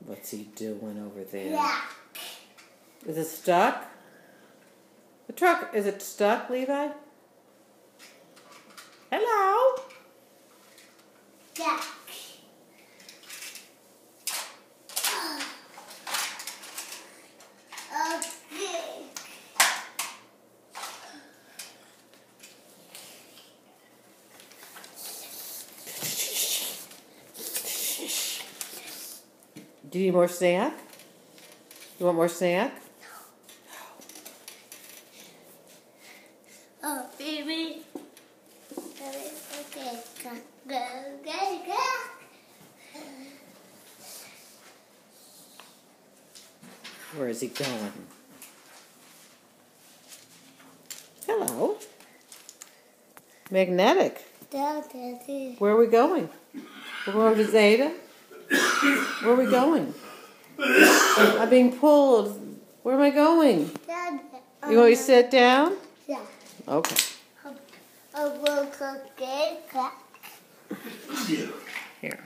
What's he doing over there? Yeah. Is it stuck? The truck, is it stuck, Levi? Hello? Yeah. Okay. Do you need more snack? You want more snack? Oh, baby. Okay. Go. Where is he going? Hello. Magnetic. Daddy. Where are we going? We're going to Zeta? Where are we going? I'm being pulled. Where am I going? Daddy. You want me to sit down? Yeah. Okay. I will cook it. Here.